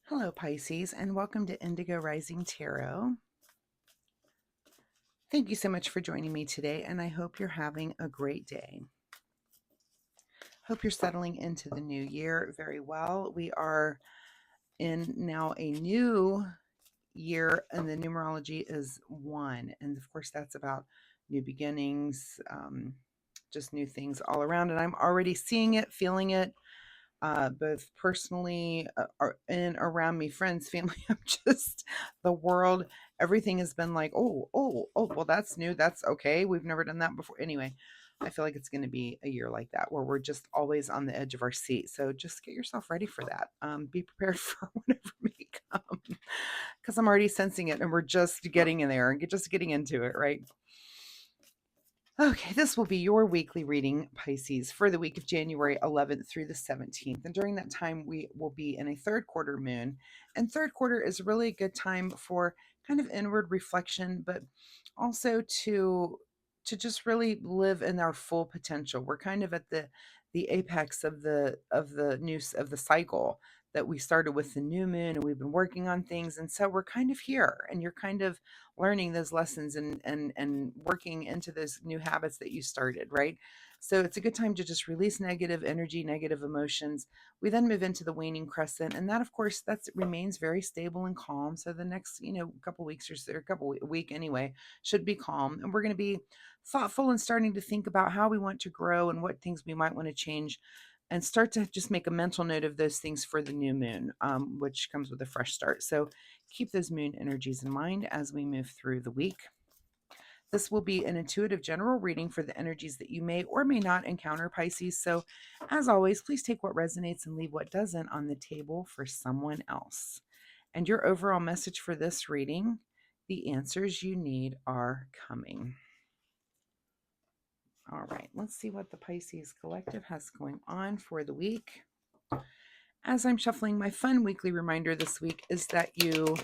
Hello, Pisces, and welcome to Indigo Rising Tarot. Thank you so much for joining me today, and I hope you're having a great day. Hope you're settling into the new year very well. We are in now a new year, and the numerology is 1. And of course, that's about new beginnings, just new things all around. And I'm already seeing it, feeling it, both personally and around me, friends, family. I'm just the world. Everything has been like, oh, well, that's new. That's okay. We've never done that before. Anyway, I feel like it's going to be a year like that where we're just always on the edge of our seat. So just get yourself ready for that. Be prepared for whatever may come because I'm already sensing it and we're just getting in there and just getting into it, right? Okay, this will be your weekly reading, Pisces, for the week of January 11th through the 17th. And during that time, we will be in a third quarter moon. And third quarter is really a good time for kind of inward reflection, but also to just really live in our full potential. We're kind of at the apex of the news of the cycle that we started with the new moon, and we've been working on things. And so we're kind of here, and you're kind of learning those lessons and working into those new habits that you started, right? So it's a good time to just release negative energy, negative emotions. We then move into the waning crescent, and that, of course, that remains very stable and calm. So the next, couple weeks or a couple week anyway, should be calm, and we're going to be thoughtful and starting to think about how we want to grow and what things we might want to change and start to just make a mental note of those things for the new moon, which comes with a fresh start. So keep those moon energies in mind as we move through the week. This will be an intuitive general reading for the energies that you may or may not encounter, Pisces. So, as always, please take what resonates and leave what doesn't on the table for someone else. And your overall message for this reading: the answers you need are coming. All right, let's see what the Pisces Collective has going on for the week. As I'm shuffling, my fun weekly reminder this week is that you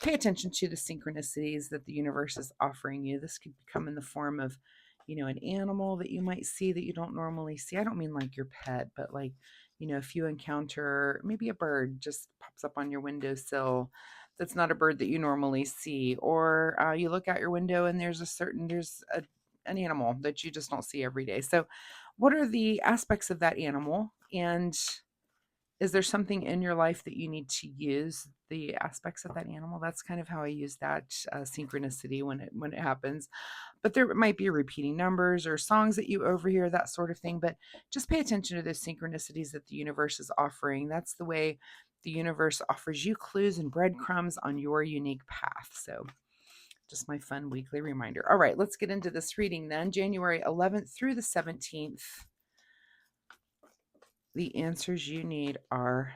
pay attention to the synchronicities that the universe is offering you. This could come in the form of, an animal that you might see that you don't normally see. I don't mean like your pet, but like, if you encounter maybe a bird just pops up on your windowsill that's not a bird that you normally see, or you look out your window and an animal that you just don't see every day. So, what are the aspects of that animal? And is there something in your life that you need to use the aspects of that animal? That's kind of how I use that synchronicity when it happens. But there might be repeating numbers or songs that you overhear, that sort of thing. But just pay attention to those synchronicities that the universe is offering. That's the way the universe offers you clues and breadcrumbs on your unique path. So just my fun weekly reminder. All right, let's get into this reading then. January 11th through the 17th. The answers you need are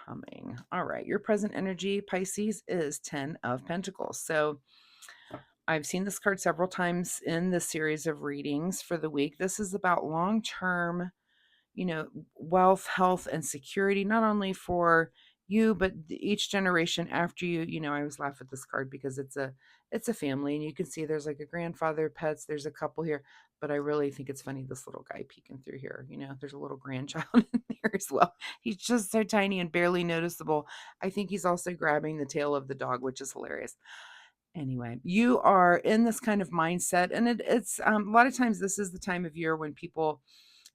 coming. All right. Your present energy, Pisces, is 10 of Pentacles. So I've seen this card several times in the series of readings for the week. This is about long term, wealth, health, and security, not only for you, but each generation after you. I always laugh at this card because it's a family, and you can see there's like a grandfather, pets, there's a couple here, but I really think it's funny, this little guy peeking through here. There's a little grandchild in there as well. He's just so tiny and barely noticeable. I think he's also grabbing the tail of the dog, which is hilarious. Anyway, you are in this kind of mindset, and it's a lot of times this is the time of year when people,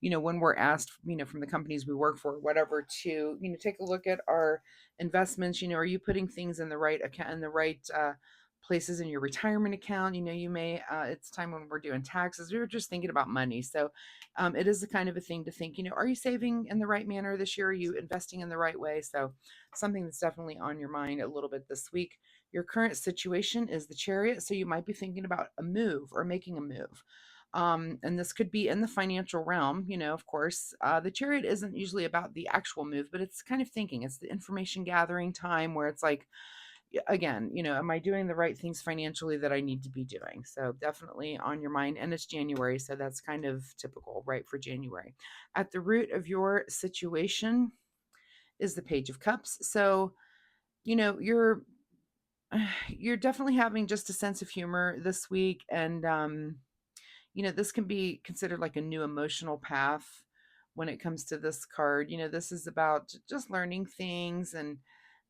when we're asked, from the companies we work for, whatever, to, take a look at our investments. Are you putting things in the right account, in the right places in your retirement account? You may, it's time when we're doing taxes. We were just thinking about money. So it is the kind of a thing to think, are you saving in the right manner this year? Are you investing in the right way? So something that's definitely on your mind a little bit this week. Your current situation is the Chariot. So you might be thinking about a move or making a move. And this could be in the financial realm, of course. The Chariot isn't usually about the actual move, but it's kind of thinking. It's the information gathering time where it's like, again, am I doing the right things financially that I need to be doing? So definitely on your mind. And it's January, so that's kind of typical, right, for January. At the root of your situation is the Page of Cups. So, you're you're definitely having just a sense of humor this week, and this can be considered like a new emotional path when it comes to this card. This is about just learning things, and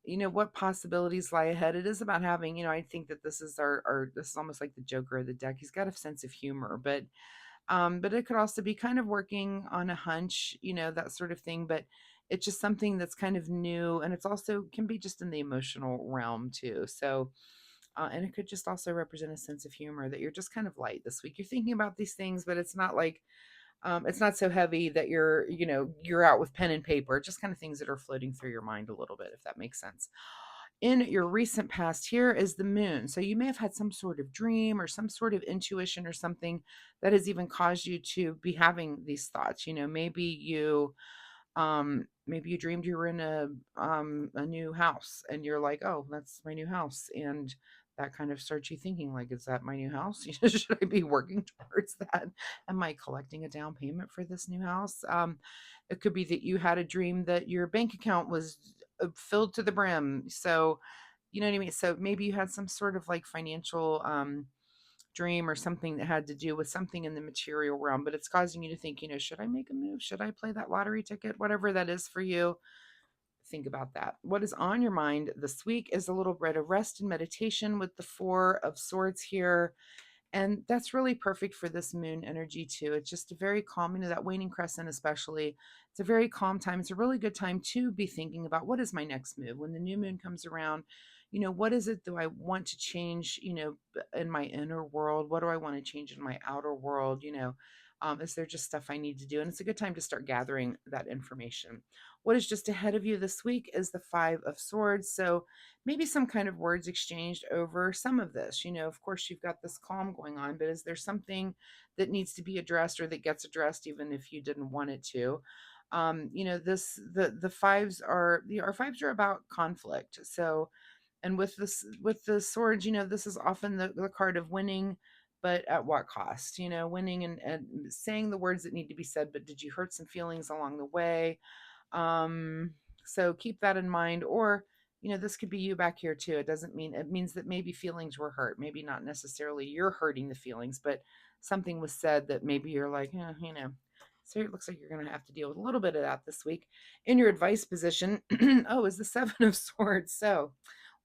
what possibilities lie ahead. It is about having, I think that this is our this is almost like the Joker of the deck. He's got a sense of humor, but it could also be kind of working on a hunch, that sort of thing. But it's just something that's kind of new, and it's also can be just in the emotional realm too. So, and it could just also represent a sense of humor that you're just kind of light this week. You're thinking about these things, but it's not like it's not so heavy that you're out with pen and paper. Just kind of things that are floating through your mind a little bit, if that makes sense. In your recent past, here is the moon. So you may have had some sort of dream or some sort of intuition or something that has even caused you to be having these thoughts. Maybe you dreamed you were in a new house and you're like, oh, that's my new house. And that kind of starts you thinking, like, is that my new house? Should I be working towards that? Am I collecting a down payment for this new house? It could be that you had a dream that your bank account was filled to the brim. So you know what I mean? So maybe you had some sort of like financial dream or something that had to do with something in the material realm, but it's causing you to think, should I make a move? Should I play that lottery ticket? Whatever that is for you, think about that. What is on your mind this week is a little bit of rest and meditation with the Four of Swords here. And that's really perfect for this moon energy too. It's just a very calm, that waning crescent, especially. It's a very calm time. It's a really good time to be thinking about what is my next move when the new moon comes around. What is it do I want to change, in my inner world? What do I want to change in my outer world? Is there just stuff I need to do? And it's a good time to start gathering that information. What is just ahead of you this week is the Five of Swords. So maybe some kind of words exchanged over some of this. Of course, you've got this calm going on, but is there something that needs to be addressed or that gets addressed even if you didn't want it to? This the fives are our fives are about conflict. So, and with the swords, this is often the card of winning, but at what cost? Winning and saying the words that need to be said, but did you hurt some feelings along the way? Um, so keep that in mind. Or, this could be you back here too. It means that maybe feelings were hurt. Maybe not necessarily you're hurting the feelings, but something was said that maybe you're like, So it looks like you're going to have to deal with a little bit of that this week. In your advice position, oh, is the Seven of Swords. So,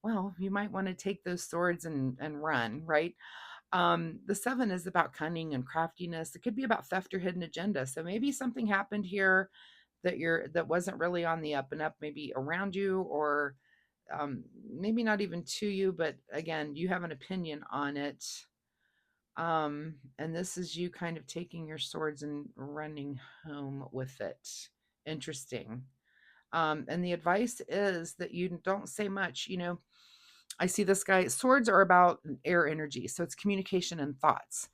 well, you might want to take those swords and run, right? The seven is about cunning and craftiness. It could be about theft or hidden agenda. So maybe something happened here that wasn't really on the up and up, maybe around you, or maybe not even to you, but again, you have an opinion on it. And this is you kind of taking your swords and running home with it. Interesting. And the advice is that you don't say much. I see this guy. Swords are about air energy, so it's communication and thoughts.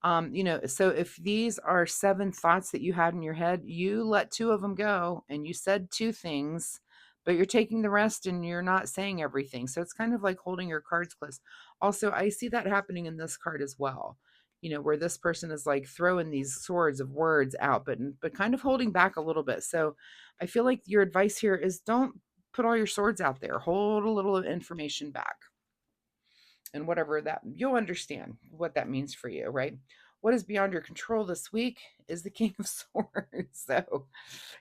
So if these are seven thoughts that you had in your head, you let two of them go and you said two things, but you're taking the rest and you're not saying everything. So it's kind of like holding your cards close. Also, I see that happening in this card as well. Where this person is like throwing these swords of words out, but kind of holding back a little bit. So I feel like your advice here is don't put all your swords out there. Hold a little of information back. And whatever that, you'll understand what that means for you, right? What is beyond your control this week is the King of Swords. So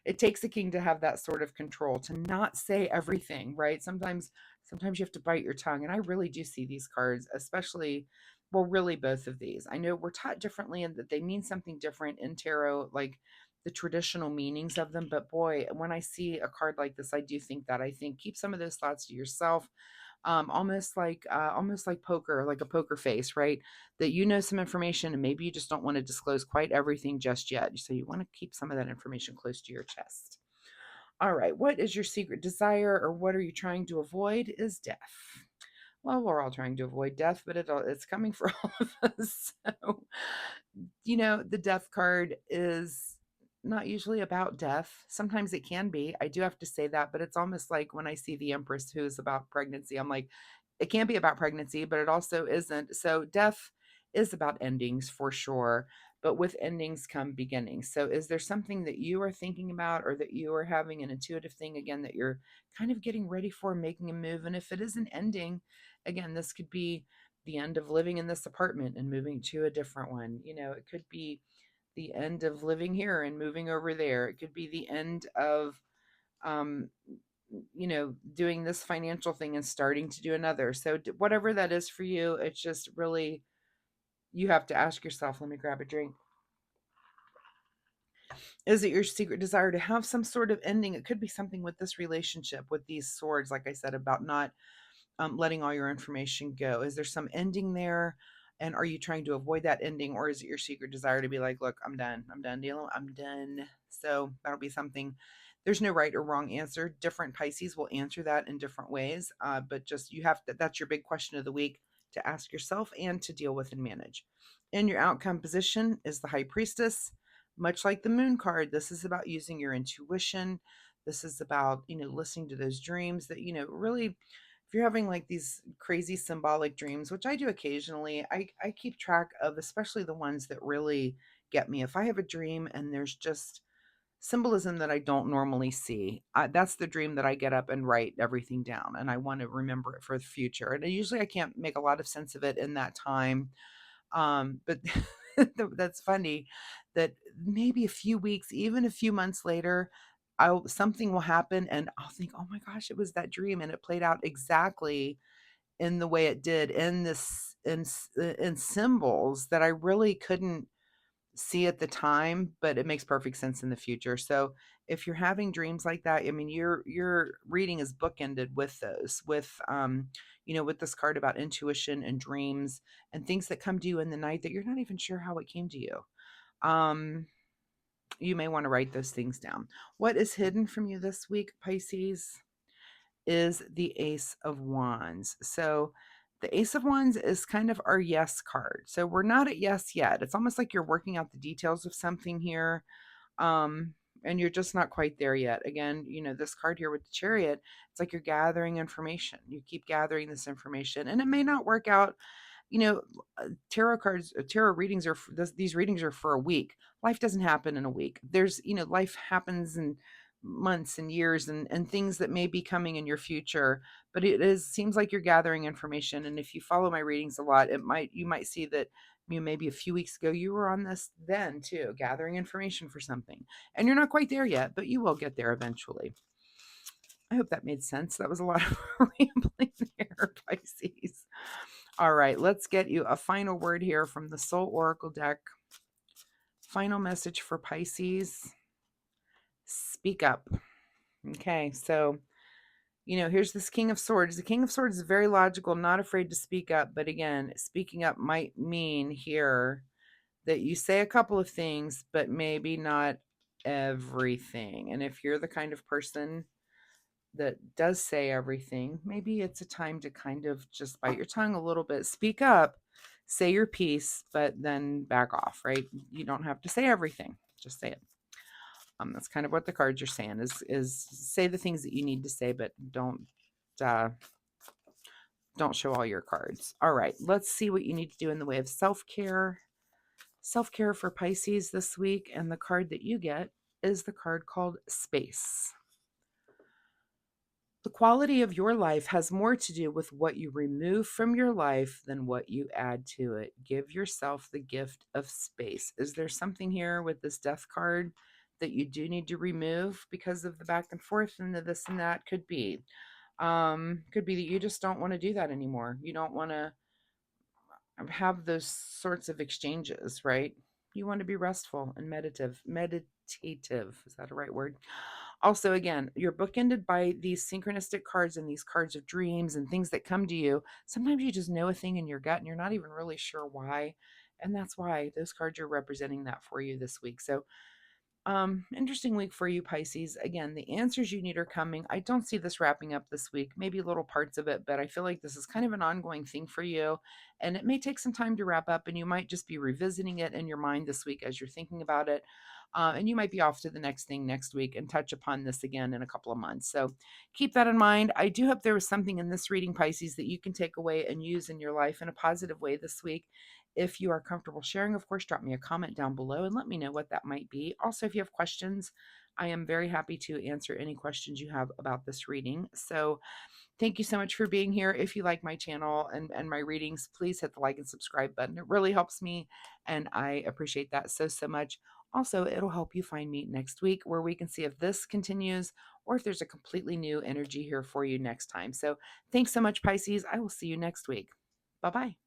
it takes a king to have that sort of control, to not say everything, right? Sometimes you have to bite your tongue. And I really do see these cards, especially, well, really both of these. I know we're taught differently and that they mean something different in tarot, like the traditional meanings of them. But boy, when I see a card like this, I do think that. I think keep some of those thoughts to yourself. Almost like poker, like a poker face, right? That some information and maybe you just don't want to disclose quite everything just yet. So you want to keep some of that information close to your chest. All right, what is your secret desire, or what are you trying to avoid? Is death. Well, we're all trying to avoid death, but it's coming for all of us. So, the death card is not usually about death. Sometimes it can be. I do have to say that, but it's almost like when I see the Empress who's about pregnancy, I'm like, it can be about pregnancy, but it also isn't. So death is about endings for sure, but with endings come beginnings. So is there something that you are thinking about, or that you are having an intuitive thing again that you're kind of getting ready for, making a move? And if it is an ending, again, this could be the end of living in this apartment and moving to a different one. It could be the end of living here and moving over there. It could be the end of um, doing this financial thing and starting to do another. So whatever that is for you, it's just really, you have to ask yourself. Let me grab a drink. Is it your secret desire to have some sort of ending? It could be something with this relationship, with these swords, like I said, about not letting all your information go. Is there some ending there? And are you trying to avoid that ending? Or is it your secret desire to be like, look, I'm done. I'm done dealing. I'm done. So that'll be something. There's no right or wrong answer. Different Pisces will answer that in different ways. But just you have to, that's your big question of the week to ask yourself and to deal with and manage. In your outcome position is the High Priestess. Much like the Moon card, this is about using your intuition. This is about, listening to those dreams that, really, if you're having like these crazy symbolic dreams, which I do occasionally, I keep track of, especially the ones that really get me. If I have a dream and there's just symbolism that I don't normally see, that's the dream that I get up and write everything down, and I want to remember it for the future. And usually I can't make a lot of sense of it in that time, but that's funny that maybe a few weeks, even a few months later, I'll something will happen and I'll think, "Oh my gosh, it was that dream and it played out exactly in the way it did in this in symbols that I really couldn't see at the time, but it makes perfect sense in the future." So, if you're having dreams like that, I mean, your reading is bookended with those, with this card about intuition and dreams and things that come to you in the night that you're not even sure how it came to you. Um, you may want to write those things down. What is hidden from you this week, Pisces, is the Ace of Wands. So the Ace of Wands is kind of our yes card. So we're not at yes yet. It's almost like you're working out the details of something here. Um, and you're just not quite there yet. Again, this card here with the Chariot, it's like you're gathering information. You keep gathering this information, and it may not work out. you know Tarot cards, tarot readings these readings are for a week. Life doesn't happen in a week. There's life happens in months and years, and things that may be coming in your future. But seems like you're gathering information, and if you follow my readings a lot, you might see that maybe a few weeks ago you were on this then too, gathering information for something, and you're not quite there yet, but you will get there eventually. I hope that made sense. That was a lot of rambling there, Pisces. All right, let's get you a final word here from the Soul Oracle deck. Final message for Pisces. Speak up. Okay, so, here's this King of Swords. The King of Swords is very logical, not afraid to speak up. But again, speaking up might mean here that you say a couple of things, but maybe not everything. And if you're the kind of person that does say everything, maybe it's a time to kind of just bite your tongue a little bit, speak up, say your piece, but then back off, right? You don't have to say everything, just say it. That's kind of what the cards are saying, is say the things that you need to say, but uh, don't show all your cards. All right, let's see what you need to do in the way of self-care. Self-care for Pisces this week, and the card that you get is the card called Space. The quality of your life has more to do with what you remove from your life than what you add to it. Give yourself the gift of space. Is there something here with this death card that you do need to remove because of the back and forth and the this and that? Could be. Could be that you just don't want to do that anymore. You don't want to have those sorts of exchanges, right? You want to be restful and meditative. Is that a right word? Also, again, you're bookended by these synchronistic cards and these cards of dreams and things that come to you. Sometimes you just know a thing in your gut and you're not even really sure why. And that's why those cards are representing that for you this week. So interesting week for you, Pisces. Again, the answers you need are coming. I don't see this wrapping up this week, maybe little parts of it, but I feel like this is kind of an ongoing thing for you. And it may take some time to wrap up, and you might just be revisiting it in your mind this week as you're thinking about it. And you might be off to the next thing next week and touch upon this again in a couple of months. So keep that in mind. I do hope there was something in this reading, Pisces, that you can take away and use in your life in a positive way this week. If you are comfortable sharing, of course, drop me a comment down below and let me know what that might be. Also, if you have questions, I am very happy to answer any questions you have about this reading. So thank you so much for being here. If you like my channel and my readings, please hit the like and subscribe button. It really helps me, and I appreciate that so much. Also, it'll help you find me next week where we can see if this continues or if there's a completely new energy here for you next time. So, thanks so much, Pisces. I will see you next week. Bye bye.